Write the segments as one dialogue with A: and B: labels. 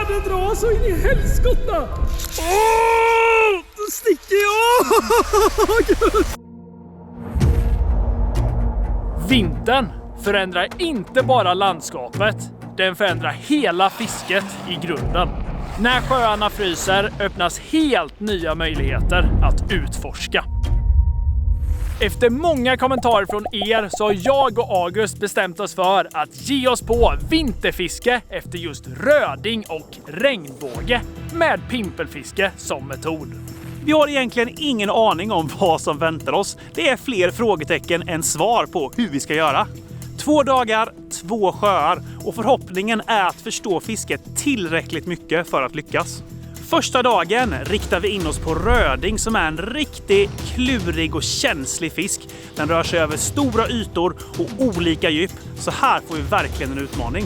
A: det drar så in i helskotta! Då sticker jag! Vintern förändrar inte bara landskapet, den förändrar hela fisket i grunden. När sjöarna fryser öppnas helt nya möjligheter att utforska. Efter många kommentarer från er så har jag och August bestämt oss för att ge oss på vinterfiske efter just röding och regnbåge med pimpelfiske som metod.
B: Vi har egentligen ingen aning om vad som väntar oss. Det är fler frågetecken än svar på hur vi ska göra. 2 dagar, 2 sjöar och förhoppningen är att förstå fisket tillräckligt mycket för att lyckas. Första dagen riktar vi in oss på röding som är en riktigt klurig och känslig fisk. Den rör sig över stora ytor och olika djup, så här får vi verkligen en utmaning.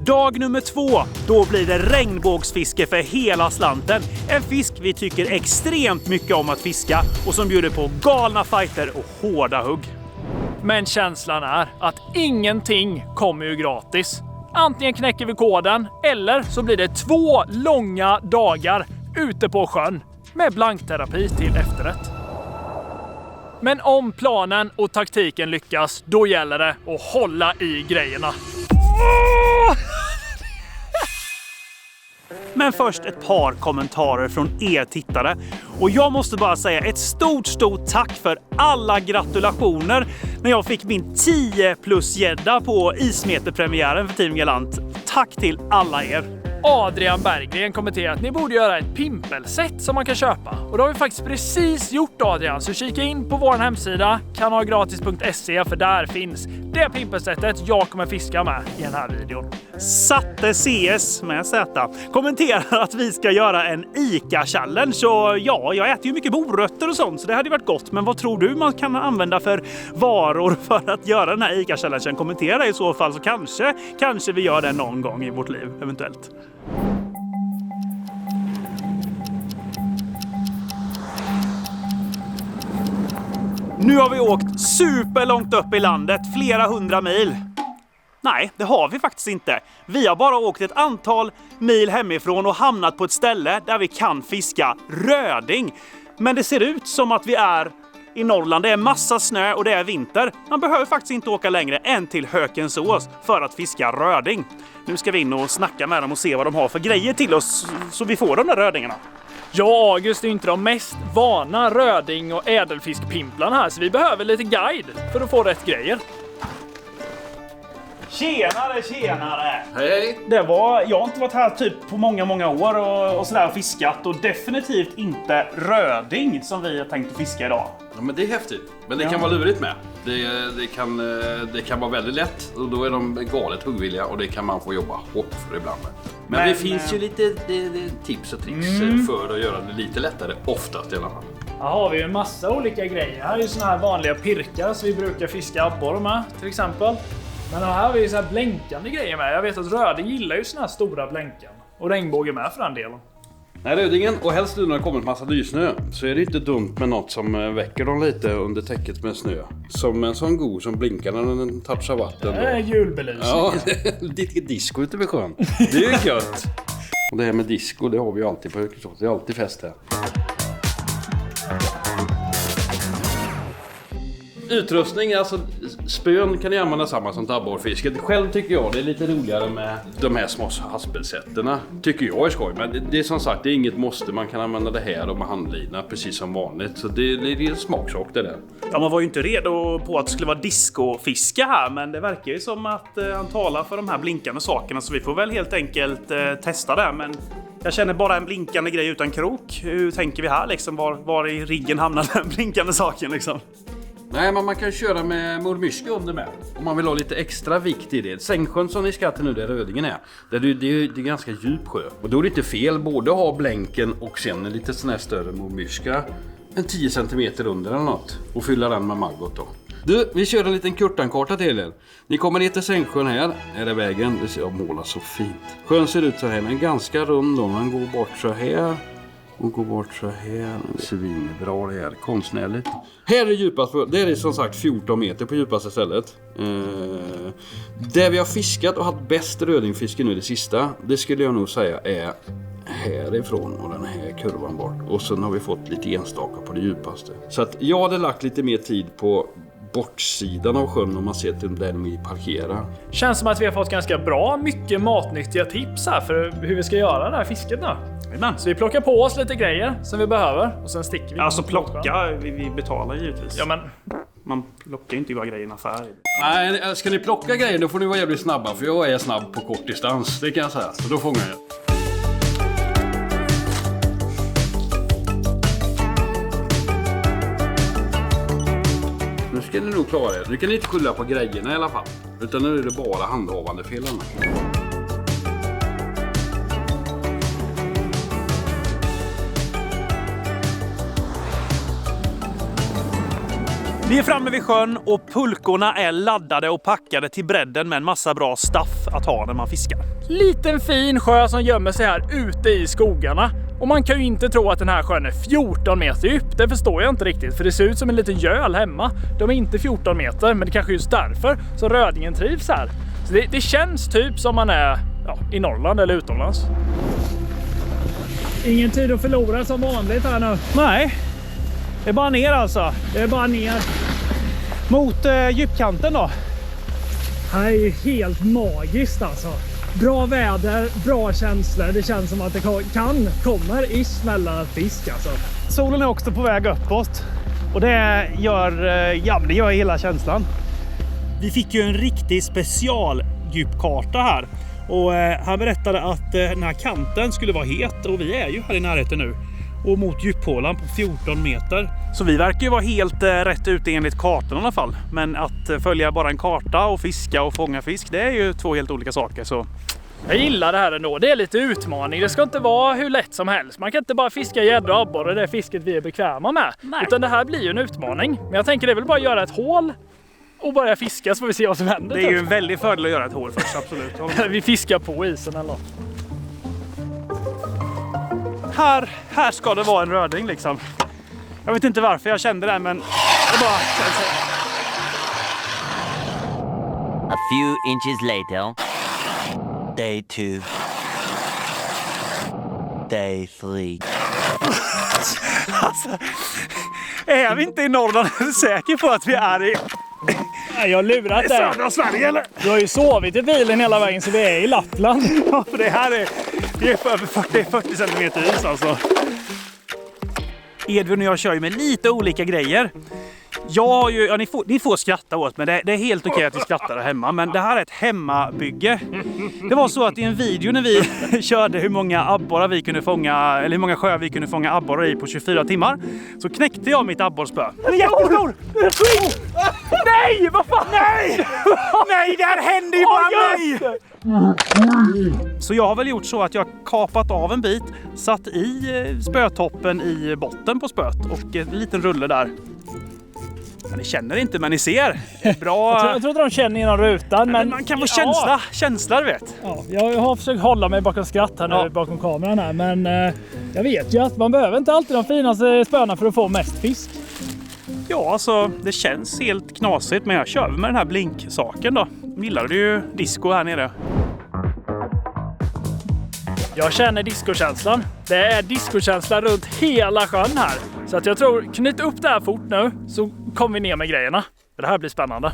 B: Dag nummer 2, då blir det regnbågsfiske för hela slanten. En fisk vi tycker extremt mycket om att fiska och som bjuder på galna fighter och hårda hugg.
A: Men känslan är att ingenting kommer ju gratis. Antingen knäcker vi koden eller så blir det 2 långa dagar ute på sjön med blankterapi till efterrätt. Men om planen och taktiken lyckas, då gäller det att hålla i grejerna.
B: Men först ett par kommentarer från er tittare. Och jag måste bara säga ett stort tack för alla gratulationer när jag fick min 10+ gädda på ismeterpremiären för Team Galant. Tack till alla er!
A: Adrian Berggren kommenterar att ni borde göra ett pimpelset som man kan köpa. Och det har vi faktiskt precis gjort, Adrian. Så kika in på vår hemsida kanalgratis.se för där finns det pimpelsättet jag kommer fiska med i den här videon.
B: Satte CS med Z kommenterar att vi ska göra en ICA-challenge. Så ja, jag äter ju mycket morötter och sånt så det hade varit gott. Men vad tror du man kan använda för varor för att göra den här ICA-challengen? Kommentera i så fall så kanske vi gör det någon gång i vårt liv eventuellt. Nu har vi åkt superlångt upp i landet, flera 100 mil. Nej, det har vi faktiskt inte. Vi har bara åkt ett antal mil hemifrån och hamnat på ett ställe där vi kan fiska röding. Men det ser ut som att vi är i Norrland. Det är massa snö och det är vinter. Man behöver faktiskt inte åka längre än till Hökensås för att fiska röding. Nu ska vi in och snacka med dem och se vad de har för grejer till oss så vi får de där rödingarna.
A: Jag och August är inte de mest vana röding- och ädelfiskpimplarna här så vi behöver lite guide för att få rätt grejer.
B: Tjenare!
C: Hej!
B: Jag har inte varit här typ på många år och sådär och fiskat och definitivt inte röding som vi har tänkt att fiska idag.
C: Ja, men det är häftigt. Men det kan vara lurigt med. Det kan vara väldigt lätt och då är de galet huggvilliga och det kan man få jobba hårt för ibland med. Men det finns ju lite tips och tricks för att göra det lite lättare, oftast i alla fall.
A: Här har vi ju en massa olika grejer. Här är ju såna här vanliga pirkar som vi brukar fiska abborre med till exempel. Men här har vi ju så här blänkande grejer med. Jag vet att röding gillar ju såna här stora blänkan. Och regnbåge med för den delen.
C: Nej, rödingen, och helst nu när det kommit massa nysnö, så är det inte dumt med något som väcker dem lite under täcket med snö. Som en sån god som blinkar när den touchar vatten.
A: Det är julbelysning.
C: Ja, lite disco ute vid sjön. Det är ju gött. Och det här med disco, det har vi ju alltid på Hökensås. Det är alltid fest här. Utrustning, alltså spön kan ni använda samma som abborrfisket. Själv tycker jag det är lite roligare med de här små haspelsätterna. Tycker jag är skoj, men det är som sagt, det är inget måste. Man kan använda det här och med handlina precis som vanligt. Så det är en smaksak det där.
B: Ja, man var ju inte redo på att det skulle vara discofiska här, men det verkar ju som att han talar för de här blinkande sakerna, så vi får väl helt enkelt testa det. Men jag känner bara en blinkande grej utan krok. Hur tänker vi här liksom? Var i riggen hamnar den blinkande saken liksom?
C: Nej, men man kan köra med mormyska under med. Om man vill ha lite extra vikt i det. Sängsjön som ni ska till nu, där rödingen är. Det är ganska djup sjö. Och då är det inte fel både att ha blänken och sen en lite sån här större mormyska. En 10 cm under eller något. Och fylla den med maggot då. Du, vi kör en liten kurtankarta till er. Ni kommer ner till Sängsjön här. Här är vägen. Det ser jag målar så fint. Sjön ser ut så här, men ganska rund då. Man går bort så här. Och gå bort så här. Svinbra det här. Konstnärligt. Här är djupast. Det är som sagt 14 meter på djupaste stället. Där vi har fiskat och haft bäst rödingfiske nu det sista. Det skulle jag nog säga är härifrån och den här kurvan bort. Och sen har vi fått lite enstaka på det djupaste. Så att jag hade lagt lite mer tid på bortsidan av sjön om man ser till där vi parkerar.
A: Känns som att vi har fått ganska bra mycket matnyttiga tips här för hur vi ska göra det här fisket nu. Så vi plockar på oss lite grejer som vi behöver och sen sticker vi.
B: Alltså plocka, vi betalar givetvis.
A: Ja men...
B: Man plockar ju inte bara grejer i en affär.
C: Nej, ska ni plocka grejer då får ni vara jävligt snabba för jag är snabb på kort distans, det kan jag säga. Så då fångar jag. Nu ska ni nog klara er. Nu kan ni inte skylla på grejerna i alla fall. Utan nu är det bara handhavande fel.
B: Vi är framme vid sjön och pulkorna är laddade och packade till bredden med en massa bra staff att ha när man fiskar.
A: Liten fin sjö som gömmer sig här ute i skogarna. Och man kan ju inte tro att den här sjön är 14 meter djup. Det förstår jag inte riktigt för det ser ut som en liten göl hemma. De är inte 14 meter men det kanske är just därför så rödingen trivs här. Så det känns typ som man är i Norrland eller utomlands. Ingen tid att förlora som vanligt här nu.
B: Nej, det är bara ner alltså.
A: Det är bara ner.
B: Mot djupkanten då.
A: Det här är ju helt magiskt alltså. Bra väder, bra känslor. Det känns som att det kommer i smälla fisk alltså.
B: Solen är också på väg uppåt. Och det gör hela känslan. Vi fick ju en riktig special djupkarta här. Och han berättade att den här kanten skulle vara het. Och vi är ju här i närheten nu. Och mot djuphålan på 14 meter. Så vi verkar ju vara helt rätt ute enligt kartan i alla fall. Men att följa bara en karta och fiska och fånga fisk, det är ju två helt olika saker. Så
A: jag gillar det här ändå. Det är lite utmaning. Det ska inte vara hur lätt som helst. Man kan inte bara fiska gädda och abborre, det är fisket vi är bekväma med. Nej. Utan det här blir ju en utmaning. Men jag tänker det är väl bara att göra ett hål och börja fiska så får vi se vad som händer.
B: Det är ju en väldig fördel att göra ett hål först, absolut.
A: Vi fiskar på isen eller något.
B: Här ska det vara en röding liksom. Jag vet inte varför jag kände det, men det bara känns så.
D: A few inches later. Day 2. Day 3.
B: Alltså, är vi inte i Norrland? Jag är säker på att vi är i...
A: Jag har lurat dig.
B: Södra Sverige eller?
A: Du har ju sovit i bilen hela vägen så vi är i Lappland.
B: Ja, för det här är över 40 centimeter is alltså. Edvin och jag kör ju med lite olika grejer. Jag har ju, ni får skratta åt mig. Det är helt okej att vi skrattar där hemma. Men det här är ett hemmabygge. Det var så att i en video när vi körde hur många abborrar vi kunde fånga, eller hur många sjöar vi kunde fånga abborrar i på 24 timmar. Så knäckte jag mitt abborrspö. Den är jättestor! Nej, vad fan? Nej! Nej, det här händer ju bara mig! Så jag har väl gjort så att jag kapat av en bit, satt i spötoppen i botten på spöt och en liten rulle där. Ja, ni känner inte, men ni ser. Bra.
A: Jag tror inte de känner genom rutan. Men
B: man kan få känsla, du vet.
A: Ja, jag har försökt hålla mig bakom skratt här nu, bakom kameran här. Men jag vet ju att man behöver inte alltid de finaste spöna för att få mest fisk.
B: Ja, alltså det känns helt knasigt, men jag kör med den här blinksaken då. Gillar du ju disco här nere?
A: Jag känner discokänslan. Det är discokänsla runt hela sjön här. Så att jag tror, knyt upp det här fort nu så kommer vi ner med grejerna. Det här blir spännande.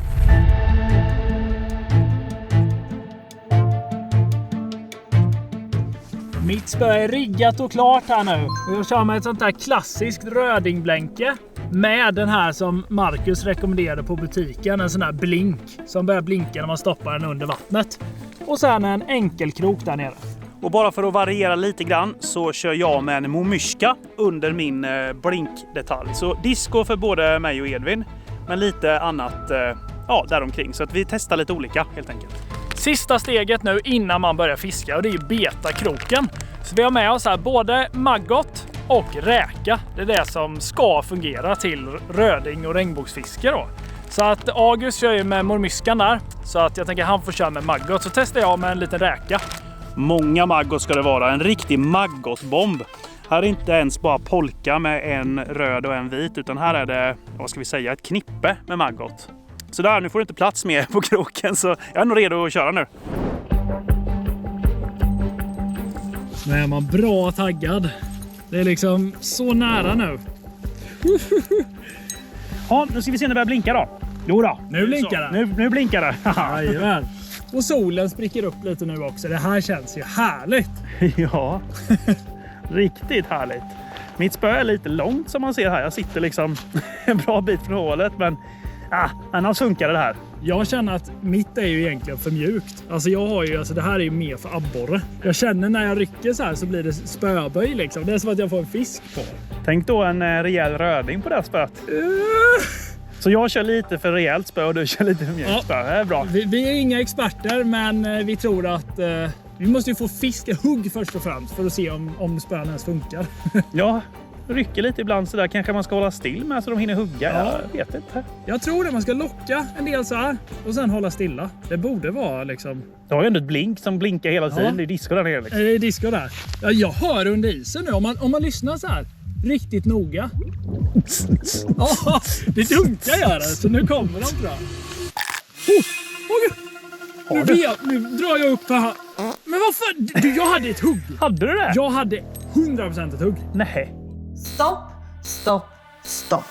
A: Mitt spö är riggat och klart här nu. Jag kör med ett sånt här klassiskt rödingblänke. Med den här som Marcus rekommenderade på butiken. En sån här blink som börjar blinka när man stoppar den under vattnet. Och sen en enkelkrok där nere.
B: Och bara för att variera lite grann så kör jag med en momyska under min blinkdetalj. Så disco för både mig och Edvin, men lite annat däromkring. Så att vi testar lite olika helt enkelt.
A: Sista steget nu innan man börjar fiska och det är ju betakroken. Så vi har med oss här både maggot och räka. Det är det som ska fungera till röding och regnbågsfiske då. Så att August kör ju med mormyskan där. Så att jag tänker han får köra med maggot. Så testar jag med en liten räka.
B: Många maggot ska det vara. En riktig maggotbomb. Här är inte ens bara polka med en röd och en vit, utan här är det, vad ska vi säga, ett knippe med maggot. Så där, nu får du inte plats mer på kroken, så jag är nog redo att köra nu.
A: Nu är man bra taggad. Det är liksom så nära nu.
B: Ja, nu ska vi se när det börjar blinka då. Jo då.
A: Nu blinkar det.
B: Nu blinkar det.
A: Jajamän. Och solen spricker upp lite nu också. Det här känns ju härligt.
B: Ja, riktigt härligt. Mitt spö är lite långt som man ser här. Jag sitter liksom en bra bit från hålet, men annars funkar det här.
A: Jag känner att mitt är ju egentligen för mjukt. Alltså jag har ju, alltså det här är ju mer för abborre. Jag känner när jag rycker så här så blir det spöböj liksom. Det är som att jag får en fisk på.
B: Tänk då en rejäl röding på det här spöet. Så jag kör lite för rejält spö och du kör lite för mjukt spö. Det är bra.
A: Vi är inga experter, men vi tror att vi måste ju få hugg först och främst för att se om spön ens funkar.
B: Ja, rycker lite ibland så där. Kanske man ska hålla still med så de hinner hugga.
A: Ja.
B: Jag vet inte.
A: Jag tror att man ska locka en del så här och sen hålla stilla. Det borde vara liksom...
B: Det har ju ändå ett blink som blinkar hela tiden.
A: Ja.
B: Det är disco där nere. Liksom.
A: Det är disco där. Ja, jag hör under isen nu. Om man lyssnar så här riktigt noga. Ja, det dunkar gör det. Så nu kommer de tror jag. Nu drar jag upp det här. Men vad fan? Jag hade ett hugg.
B: Hade du det?
A: Jag hade 100% ett hugg.
B: Nej.
E: Stopp.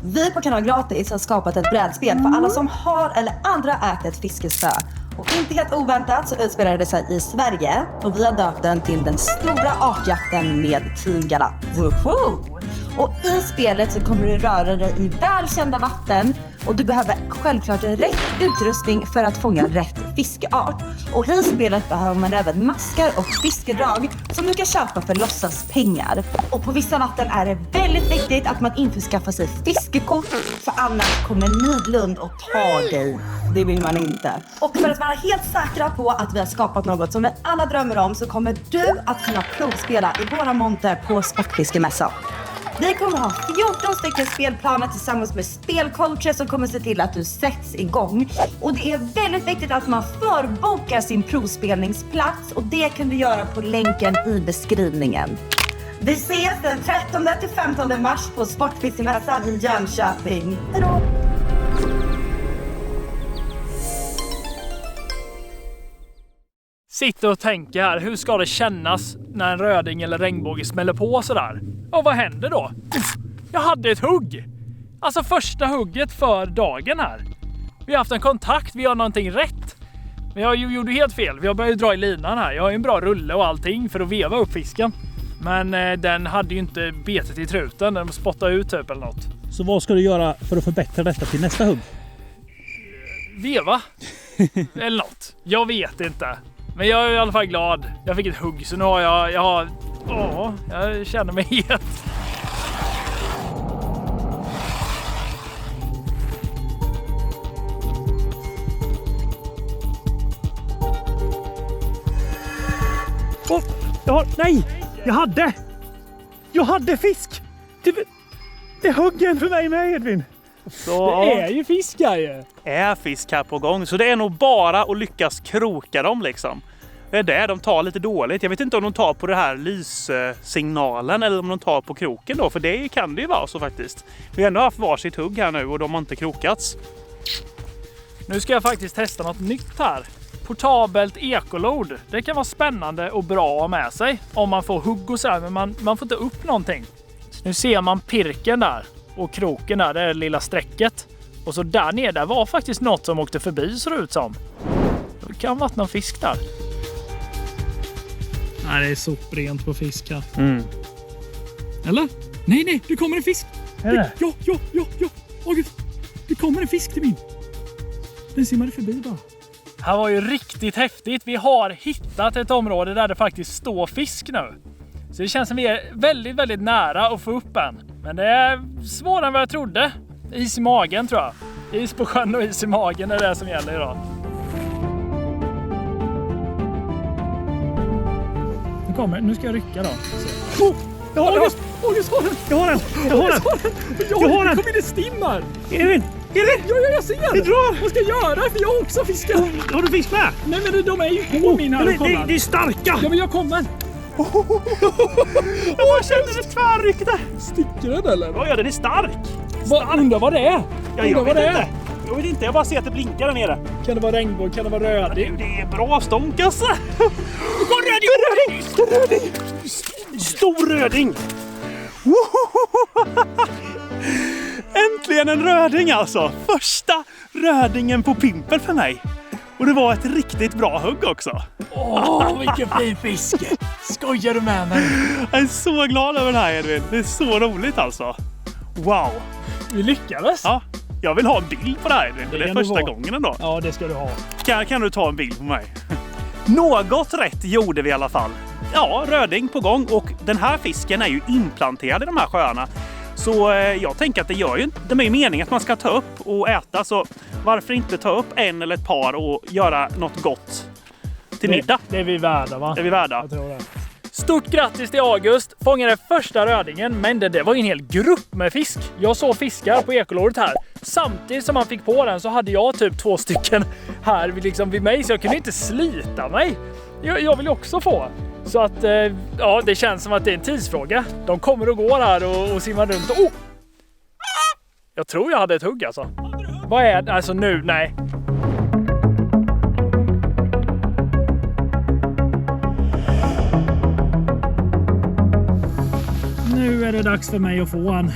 E: Vi på Kanal Gratis har skapat ett brädspel för alla som har eller andra ätit fiskespö. Och inte helt oväntat så utspelar det sig i Sverige och vi har döpt den till den stora artjakten med tigarna. Woho! Och i spelet så kommer du röra dig i välkända vatten och du behöver självklart rätt utrustning för att fånga rätt fiskeart. Och i spelet behöver man även maskar och fiskedrag som du kan köpa för låtsaspengar. Och på vissa vatten är det väldigt viktigt att man inte skaffar sig fiskekort, för annars kommer Nidlund och ta dig. Det vill man inte. Och för att vara helt säkra på att vi har skapat något som vi alla drömmer om så kommer du att kunna provspela i våra monter på Sportfiskemässan. Vi kommer ha 14 stycken spelplaner tillsammans med spelcoacher som kommer se till att du sätts igång. Och det är väldigt viktigt att man förbokar sin provspelningsplats och det kan du göra på länken i beskrivningen. Vi ses den 13-15 mars på Sportfiskemässan i Jönköping. Hejdå!
A: Sitter och tänker här, hur ska det kännas när en röding eller regnbåge smäller på sådär? Och vad händer då? Jag hade ett hugg! Alltså första hugget för dagen här. Vi har haft en kontakt, vi har någonting rätt. Men jag gjorde helt fel, jag började dra i linan här. Jag har ju en bra rulle och allting för att veva upp fisken. Men den hade ju inte betet i truten, den spottade ut typ eller något.
B: Så vad ska du göra för att förbättra detta till nästa hugg?
A: Veva? Eller något. Jag vet inte. Men jag är i alla fall glad. Jag fick ett hugg så nu har jag känner mig helt.
B: Nej! Jag hade fisk! Det högg en för mig med, Edvin. Så
A: Det är ju fiskar ju.
B: är fisk här på gång. Så det är nog bara att lyckas kroka dem liksom. Det är det de tar lite dåligt. Jag vet inte om de tar på det här lyssignalen eller om de tar på kroken då. För det kan det ju vara så faktiskt. Vi har ändå haft varsitt hugg här nu och de har inte krokats.
A: Nu ska jag faktiskt testa något nytt här. Portabelt ekolod. Det kan vara spännande och bra att ha med sig. Om man får hugg och så här, men man får inte upp någonting. Nu ser man pirken där. Och kroken där, det är det lilla strecket. Och så där nere, där var faktiskt något som åkte förbi så det ut som. Det kan vara någon fisk där. Nej, det är soprent på fisk här. Eller? Nej, det kommer en fisk.
B: Är det?
A: Ja. Åh gud, det kommer en fisk till min. Den simmade förbi bara. Det här var ju riktigt häftigt. Vi har hittat ett område där det faktiskt står fisk nu. Så det känns som vi är väldigt, väldigt nära att få upp en. Men det är svårare än vad jag trodde. Is i magen tror jag. Is på sjön och is i magen är det som gäller idag. Nu ska jag rycka då.
B: Jag har den! Jag har den!
A: Kom in, det stimmar!
B: Edvin!
A: Ja, jag ser!
B: Det drar!
A: Vad ska jag göra? För jag har också fiskat.
B: Har du fisk med?
A: Nej, men de är ju på min här.
B: Det är starka!
A: Ja, men jag kommer.
B: Jag känner det tvärryckte.
A: Sticker den eller?
B: Ja, den är stark.
A: Undrar vad det är?
B: Jag vet inte, jag bara ser att det blinkar där nere.
A: Kan det vara regnbåge? Kan det vara röding?
B: Det är bra stånk alltså. Röding! Stor röding! Äntligen en röding alltså. Första rödingen på Pimpel för mig. Och det var ett riktigt bra hugg också.
A: Åh, vilken fin fisk! Skojar du med mig?
B: Jag är så glad över det här, Edvin. Det är så roligt alltså. Wow.
A: Vi lyckades.
B: Ja, jag vill ha en bild på det här, Edvin. Det är
A: kan du
B: första
A: ha.
B: gången ändå.
A: Ja, det ska du ha.
B: Kan du ta en bild på mig? Något rätt gjorde vi i alla fall. Ja, röding på gång. Och den här fisken är ju implanterad i de här sjöarna. Så jag tänker att det är ju meningen att man ska ta upp och äta. Så varför inte ta upp en eller ett par och göra något gott till middag?
A: Det är vi värda, va?
B: Det är vi värda.
A: Jag tror det. Stort grattis till August, fångade första rödingen, men det var ju en hel grupp med fisk. Jag såg fiskar på ekolåret här. Samtidigt som han fick på den så hade jag typ 2 stycken här vid mig, så jag kunde inte slita mig. Jag vill också få. Så att, ja, det känns som att det är en tidsfråga. De kommer och går här och simmar runt. Oh! Jag tror jag hade ett hugg alltså. Vad är det? Alltså nu, nej. Nu är det dags för mig att få en.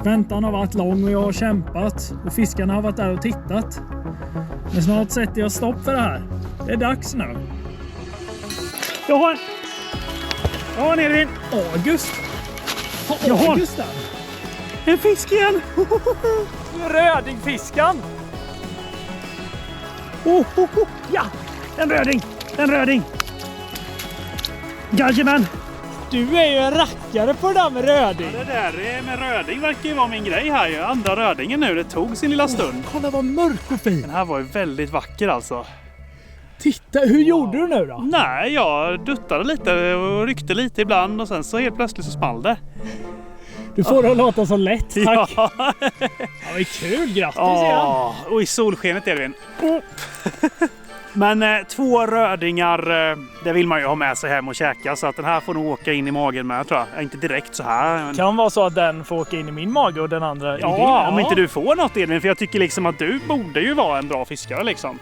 A: Väntan har varit lång och jag har kämpat. Och fiskarna har varit där och tittat. Men snart sätter jag stopp för det här. Det är dags nu.
B: Jag har en Edvin.
A: August?
B: Jag har
A: August där?
B: en fisk igen.
A: Rödingfiskan!
B: Ja, en röding. Jajamän.
A: Du är ju en rackare på det där med röding.
B: Det där med röding verkar ju vara min grej här. Jag andra rödingen nu, det tog sin lilla stund.
A: Kolla vad mörk och fin.
B: Den här var ju väldigt vacker alltså.
A: Titta, hur gjorde du nu då?
B: Nej, jag duttade lite och ryckte lite ibland och sen så helt plötsligt så small det.
A: Du får det att låta så lätt, tack.
B: Ja.
A: Ja, vad kul, grattis igen.
B: Och i solskenet, Edvin. Men 2 rödingar, det vill man ju ha med sig hem och käka. Så att den här får nog åka in i magen med, tror jag. Inte direkt så här. Men...
A: Kan vara så att den får åka in i min mage och den andra i din.
B: Ja, om inte du får något, Edvin. För jag tycker liksom att du borde ju vara en bra fiskare liksom.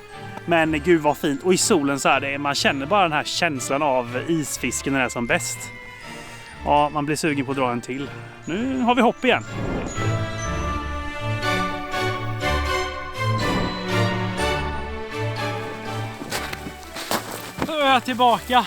B: Men gud vad fint. Och i solen så är man känner bara den här känslan av isfisken när det är som bäst. Ja, man blir sugen på att dra en till. Nu har vi hopp igen.
A: Då är jag tillbaka.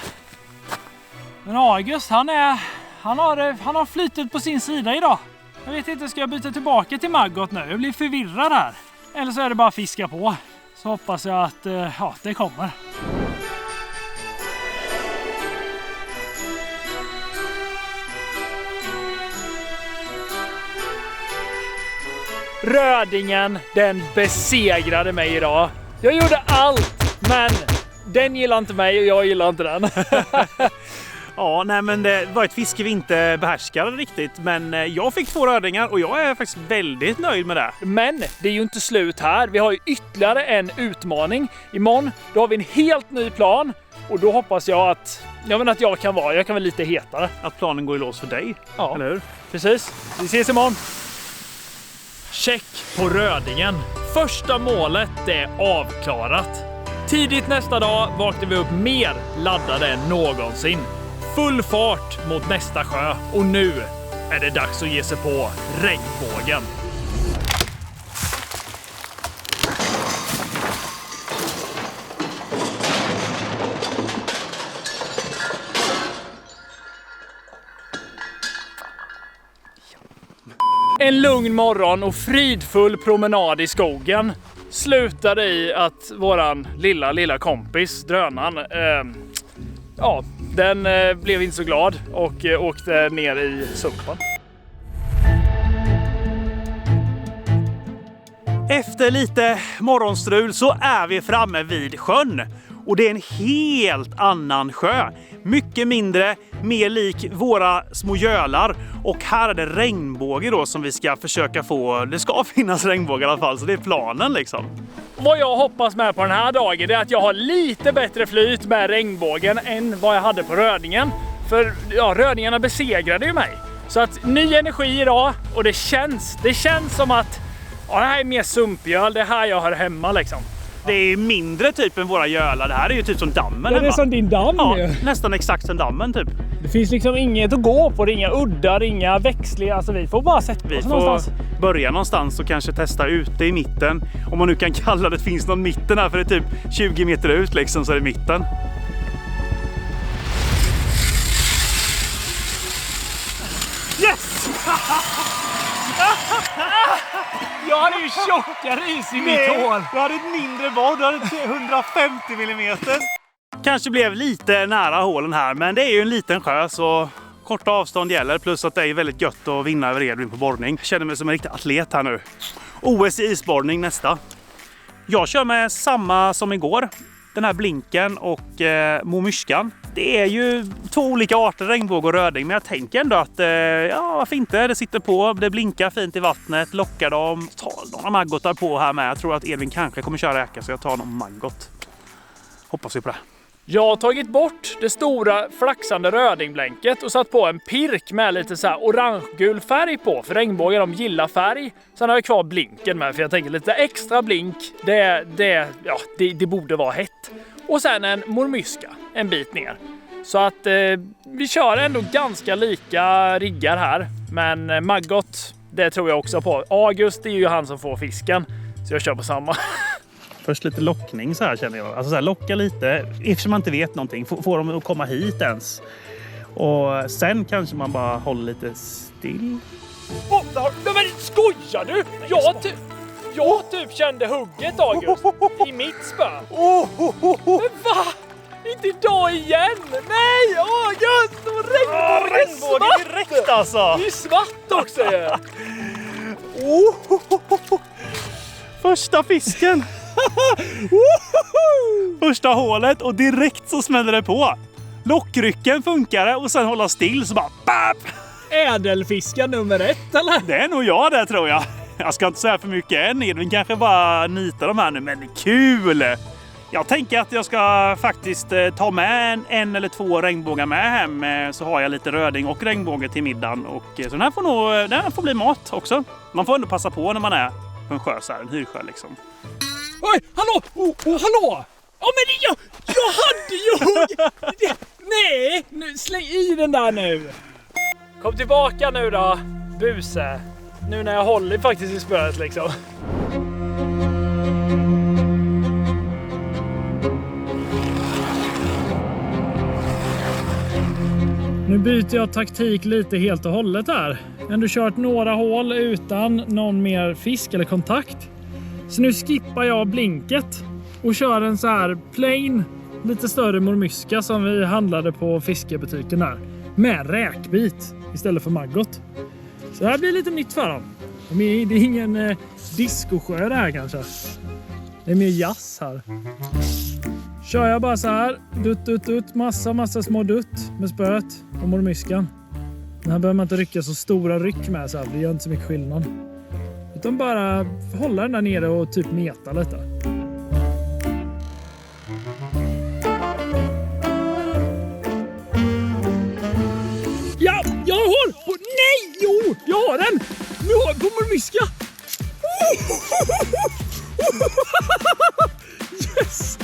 A: Men August, han har flytet på sin sida idag. Jag vet inte, ska jag byta tillbaka till Maggot nu? Jag blir förvirrad här. Eller så är det bara fiska på. Så hoppas jag att det kommer. Rödingen, den besegrade mig idag. Jag gjorde allt, men den gillar inte mig och jag gillar inte den.
B: Ja, nej men det var ett fiske vi inte behärskade riktigt. Men jag fick 2 rödingar och jag är faktiskt väldigt nöjd med det.
A: Men det är ju inte slut här. Vi har ju ytterligare en utmaning. Imorgon då har vi en helt ny plan. Och då hoppas jag att jag kan vara lite hetare.
B: Att planen går i lås för dig,
A: Ja,
B: eller hur?
A: precis. Vi ses imorgon. Check på rödingen. Första målet är avklarat. Tidigt nästa dag vaknar vi upp mer laddade än någonsin. Full fart mot nästa sjö och nu är det dags att ge sig på regnbågen. En lugn morgon och fridfull promenad i skogen slutade i att våran lilla kompis, drönaren, den blev inte så glad och åkte ner i sumpen.
B: Efter lite morgonstrul så är vi framme vid sjön. Och det är en helt annan sjö. Mycket mindre, mer lik våra små gölar. Och här är det regnbåge då som vi ska försöka få. Det ska finnas regnbåge i alla fall, så det är planen liksom.
A: Vad jag hoppas med på den här dagen är att jag har lite bättre flyt med regnbågen än vad jag hade på rödingen. För ja, rödingarna besegrade ju mig. Så att ny energi idag och det känns som att ja, det här är mer sumpjöl, det här jag har hemma liksom.
B: Det är mindre typ än våra gölar. Det här är ju typ som dammen.
A: Det är som din damm ju.
B: Nästan exakt som dammen typ.
A: Det finns liksom inget att gå på, det är inga uddar, inga växlingar. Alltså vi får bara sätta oss någonstans.
B: Börja någonstans och kanske testa ute i mitten. Om man nu kan kalla det finns någon mitten här, för det är typ 20 meter ut liksom, så är det mitten. Yes!
A: Jag hade ju tjockare is i mitt hål.
B: Du hade ett mindre vad, du hade 150 millimeter. Kanske blev lite nära hålen här, men det är ju en liten sjö så korta avstånd gäller. Plus att det är väldigt gött att vinna över Edvin på borrning. Jag känner mig som en riktig atlet här nu. OS i isborrning nästa. Jag kör med samma som igår. Den här blinken och mormyrskan. Det är ju 2 olika arter, regnbåge och röding. Men jag tänker ändå att, ja varför inte? Det sitter på, det blinkar fint i vattnet. Lockar dem, tar några maggotar på här med. Jag tror att Edvin kanske kommer köra räka, så jag tar någon maggot. Hoppas vi på det.
A: Jag har tagit bort det stora flaxande rödingblänket och satt på en pirk med lite så här orange-gul färg på. För regnbågar, de gillar färg. Sen har jag kvar blinken med, för jag tänker lite extra blink, det borde vara hett. Och sen en mormyska, en bit ner. Så att vi kör ändå ganska lika riggar här. Men maggot, det tror jag också på. August är ju han som får fisken. Så jag kör på samma.
B: Först lite lockning så här känner jag. Alltså så här, locka lite, eftersom man inte vet någonting. Får dem att komma hit ens. Och sen kanske man bara håller lite still.
A: Men skojar du? Jag typ kände hugget, August, i mitt spö. Men va? Inte idag igen! Nej, August!
B: Regnbåge direkt alltså!
A: Det är svart också ju!
B: Första fisken! Första hålet och direkt så smäller det på. Lockrycken funkar och sen hålla still så bara BAP!
A: Ädelfiskan nummer 1 eller?
B: Det är nog jag det tror jag. Jag ska inte säga för mycket än. Edvin kanske bara nitar de här nu, men det är kul! Jag tänker att jag ska faktiskt ta med en eller 2 regnbågar med hem. Så har jag lite röding och regnbåge till middagen. Och, så den här får bli mat också. Man får ändå passa på när man är på en sjö så här, en hyrsjö liksom.
A: Oj, hallå! Hallå! Ja men jag hade ju... Nej, nu, släng i den där nu. Kom tillbaka nu då, buse. Nu när jag håller faktiskt i spöet liksom. Nu byter jag taktik lite helt och hållet här. Ändå kört några hål utan någon mer fisk eller kontakt. Så nu skippar jag blinket och kör en så här plain, lite större mormyska som vi handlade på fiskebutiken där. Med räkbit istället för maggot. Så det här blir lite nytt för dem. Det är ingen discosjö det här kanske. Det är mer jazz här. Kör jag bara så här, dutt, massa små dutt med spöet och mormyskan. Den här behöver man inte rycka så stora ryck med så här, det gör inte så mycket skillnad. Utan bara hålla den där nere och typ meta lite. Ja, jag har! Nej, jo, jag har den! Nu har jag på mormyska! Yes!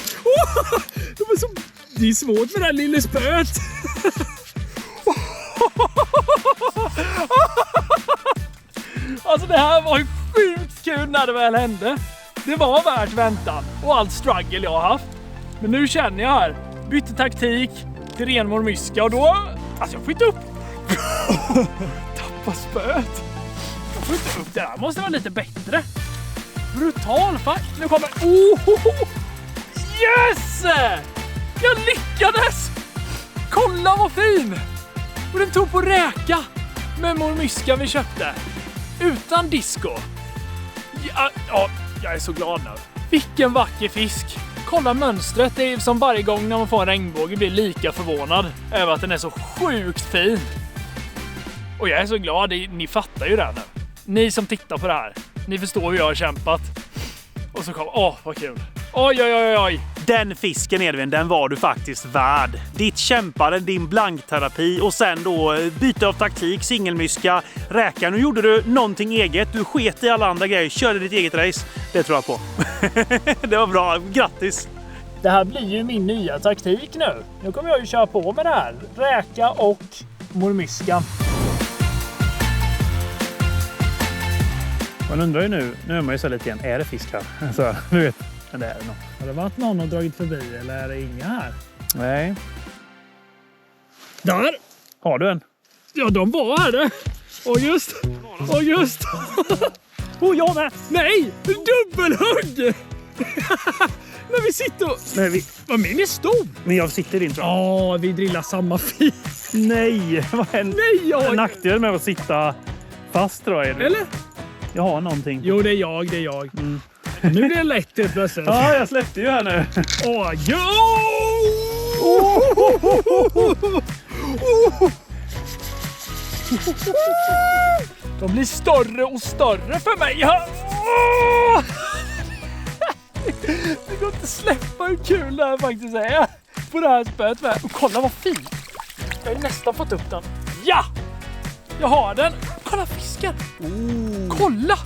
A: Det är svårt med det här lilla spöet. Alltså det här var ju sjukt kul när det väl hände. Det var värt väntan och allt struggle jag har haft. Men nu känner jag här, bytte taktik till ren mormyska och då... Alltså jag får inte upp. Tappa spöet. Jag får inte upp det här. Måste vara lite bättre. Brutal fakt. Nu kommer... Yes! Jag lyckades! Kolla vad fin! Och den tog på räka med mormyskan vi köpte. Utan disco. Ja, jag är så glad nu. Vilken vacker fisk. Kolla mönstret. Det är som varje gång när man får en regnbåge blir lika förvånad över att den är så sjukt fin. Och jag är så glad. Ni fattar ju det nu. Ni som tittar på det här. Ni förstår hur jag har kämpat. Och så kom... vad kul. Oj.
B: Den fisken, Edvin, den var du faktiskt värd. Ditt kämpande, din blankterapi och sen då byte av taktik, singelmyska, räka. Nu gjorde du någonting eget. Du sket i alla andra grejer, körde ditt eget race. Det tror jag på. Det var bra, grattis!
A: Det här blir ju min nya taktik nu. Nu kommer jag ju köra på med det här. Räka och mormyskan.
B: Man undrar ju nu är man ju så lite igen, är det fisk här? Så, du vet, men det är det nog.
A: Har det varit någon och dragit förbi eller är det inga här?
B: Nej.
A: Där!
B: Har du en?
A: Ja, de var här. Och just.
B: Jag med!
A: Nej! Dubbelhugg! När vi sitter och... Vad min är stor!
B: Men jag sitter i din, tror jag.
A: Ja, vi drillar samma fisk.
B: Nej! Vad händer?
A: Nej, jag...
B: En nackdel med att sitta fast, tror jag.
A: Eller?
B: Jag har någonting.
A: Jo, det är jag. Nu blir det lätt helt plötsligt.
B: Ja, jag släppte ju här nu.
A: Åh, jo! De blir större och större för mig. Det går inte att släppa hur kul det här faktiskt är på det här spöet med. Och kolla vad fint. Jag har nästan fått upp den. Ja! Jag har den. Kolla fisken. Kolla!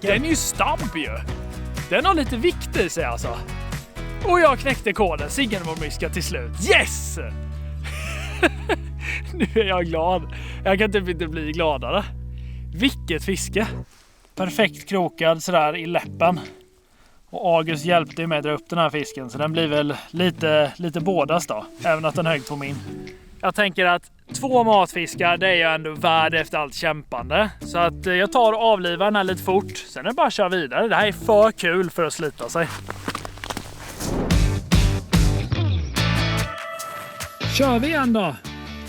A: Den är ju stamp ju. Den har lite vikt i sig alltså. Och jag knäckte koden. Singelmormyska till slut. Yes! Nu är jag glad. Jag kan typ inte bli gladare. Vilket fiske. Perfekt krokad sådär i läppen. Och August hjälpte mig att dra upp den här fisken. Så den blir väl lite bådas då. Även att den högg på min. Jag tänker att 2 matfiskar, det är ju ändå värd efter allt kämpande. Så att jag tar och avlivar den här lite fort. Sen är det bara att köra vidare. Det här är för kul för att slita sig. Kör vi igen då.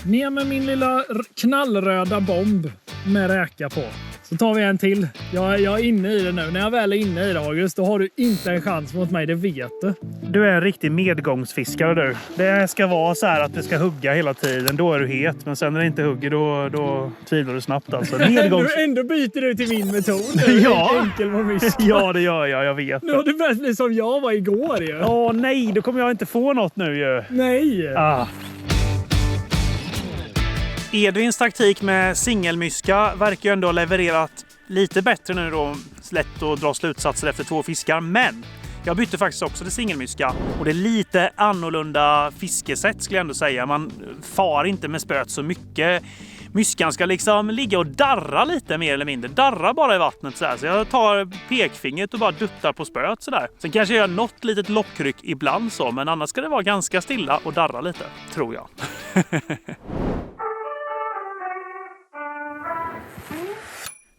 A: Ner med min lilla knallröda bomb med räka på. Så tar vi en till. Jag är inne i det nu. När jag väl är inne i det, August, då har du inte en chans mot mig, det vet du.
B: Du är en riktig medgångsfiskare, du. Det ska vara så här att det ska hugga hela tiden. Då är du het. Men sen när det inte hugger, då tvivlar du snabbt. Alltså.
A: Ändå byter du till min metod.
B: Ja.
A: Enkel mormyska.
B: Ja, det gör jag. Jag vet.
A: Nu har du börjat bli som jag var igår ju.
B: Åh nej, då kommer jag inte få något nu ju.
A: Nej.
B: Edvins taktik med singelmyska verkar ju ändå ha levererat lite bättre nu då. Lätt att dra slutsatser efter 2 fiskar. Men jag bytte faktiskt också till singelmyska. Och det är lite annorlunda fiskesätt skulle jag ändå säga. Man far inte med spöet så mycket. Myskan ska liksom ligga och darra lite mer eller mindre. Darra bara i vattnet sådär. Så jag tar pekfingret och bara duttar på spöet sådär. Sen kanske jag gör något litet lockryck ibland så. Men annars ska det vara ganska stilla och darra lite, tror jag.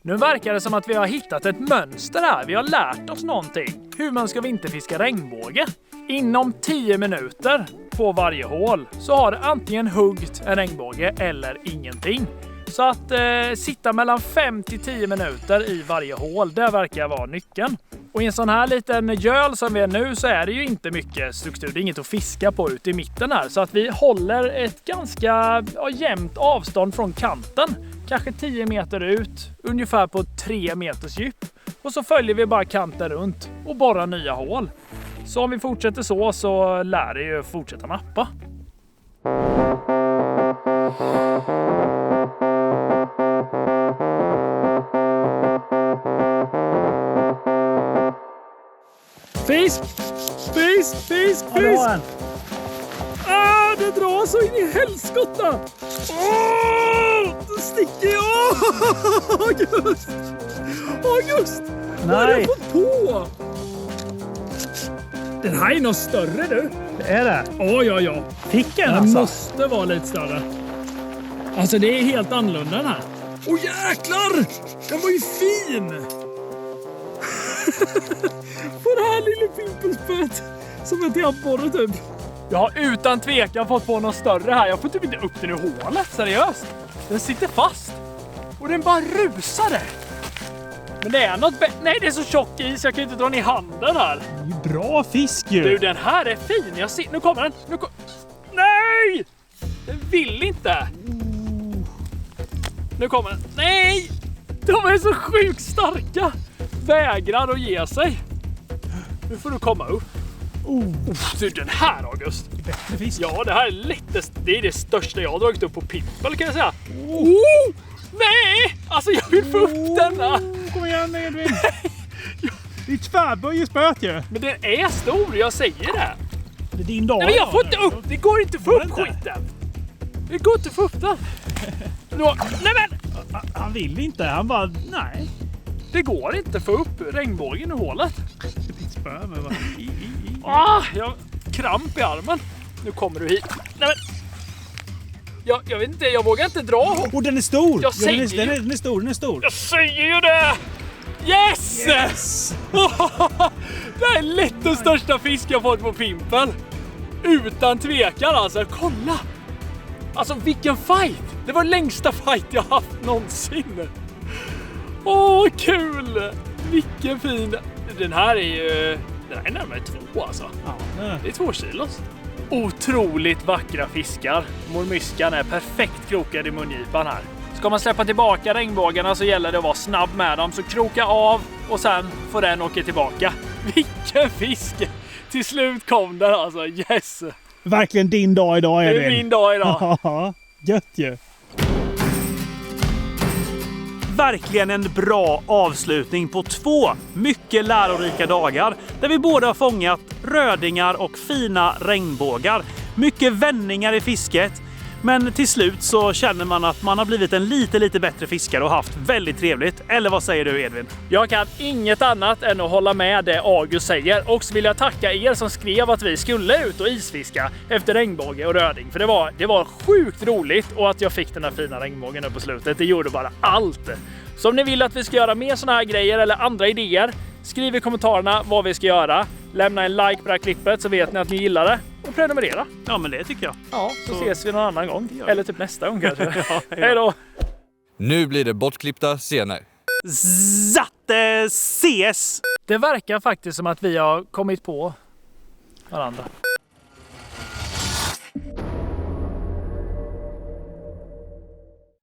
A: Nu verkar det som att vi har hittat ett mönster här. Vi har lärt oss någonting. Hur man ska vinterfiska regnbåge. Inom 10 minuter på varje hål så har det antingen huggt en regnbåge eller ingenting. Så att sitta mellan 5-10 minuter i varje hål, det verkar vara nyckeln. Och i en sån här liten göl som vi är nu så är det ju inte mycket struktur. Det är inget att fiska på ute i mitten här. Så att vi håller ett ganska jämnt avstånd från kanten. Kanske 10 meter ut, ungefär på 3 meters djup. Och så följer vi bara kanten runt och borrar nya hål. Så om vi fortsätter så lär det ju fortsätta nappa. Fisk! Fisk! Fisk! Fisk! Det drar så in i helskotta! Det sticker jag! August! August! Vad har du fått på? Den här är nog större du.
B: Det är det?
A: Ja.
B: Fick en
A: Den
B: alltså?
A: måste vara lite större. Alltså det är helt annorlunda den här. Jäklar! Den var ju fin! På det här lilla pimpelspöet. Som ett abborre typ. Jag har utan tvekan fått på något större här. Jag får typ inte upp den i hålet, seriöst. Den sitter fast. Och den bara rusade. Men det är något nej, det är så tjock is. Jag kan inte dra ner handen här.
B: Det är bra fisk ju.
A: Du, den här är fin. Jag ser, nu kommer den. Nej! Den vill inte. Nu kommer den. Nej! De är så sjukt starka. Vägrar att ge sig. Nu får du komma upp. Du, den här, August.
B: Bättre fisk.
A: Ja, det här är lättast. Det är det största jag har dragit upp på pimpel, kan jag säga. Nej! Alltså, jag vill få upp denna.
B: Kom igen, Edvin. Det är tvärböj i spöet ju.
A: Men den är stor, jag säger det.
B: Det är din dag.
A: Nej, men jag får inte upp. Det går inte att få
B: Går det
A: upp
B: inte?
A: skiten. Det går inte att få upp den. Nej, men
B: Han vill inte. Han bara, nej.
A: det går inte att få upp regnbågen i hålet.
B: Ditt spö, men vad...
A: Jag har kramp i armen. Nu kommer du hit. Nej, men jag vet inte, jag vågar inte dra.
B: Den är stor!
A: Jag säger ju-
B: Den är stor, den är stor.
A: Jag säger ju det! Yes!
B: Yes!
A: Det är lätt den största fisk jag fått på pimpel. Utan tvekan alltså, kolla! Alltså vilken fight! Det var längsta fight jag haft någonsin. Åh, kul! Vilken fin... Den här är ju... Den här är närmare 2 alltså.
B: Ja,
A: Det är 2 kilos. Otroligt vackra fiskar. Mormyskan är perfekt krokad i mungipan här. Ska man släppa tillbaka regnbågarna så gäller det att vara snabb med dem. Så kroka av och sen får den åka tillbaka. Vilken fisk! Till slut kom den alltså. Yes!
B: verkligen din dag idag,
A: Det
B: Edvin.
A: är min dag idag.
B: Ja, gött ju. Verkligen en bra avslutning på 2 mycket lärorika dagar där vi båda har fångat rödingar och fina regnbågar. Mycket vändningar i fisket, men till slut så känner man att man har blivit en lite bättre fiskare och haft väldigt trevligt. Eller vad säger du, Edvin?
A: Jag kan inget annat än att hålla med det August säger. Och så vill jag tacka er som skrev att vi skulle ut och isfiska efter regnbåge och röding. För det var sjukt roligt, och att jag fick den här fina regnbågen nu på slutet, det gjorde bara allt. Så om ni vill att vi ska göra mer såna här grejer eller andra idéer, skriv i kommentarerna vad vi ska göra. Lämna en like på det här klippet så vet ni att ni gillar det. Och prenumerera.
B: Ja, men det tycker jag.
A: Ja, så ses vi någon annan gång. Eller typ nästa gång kanske.
B: Hej
A: Hej då!
F: Nu blir det bortklippta scener.
B: Zatte ses!
A: Det verkar faktiskt som att vi har kommit på varandra.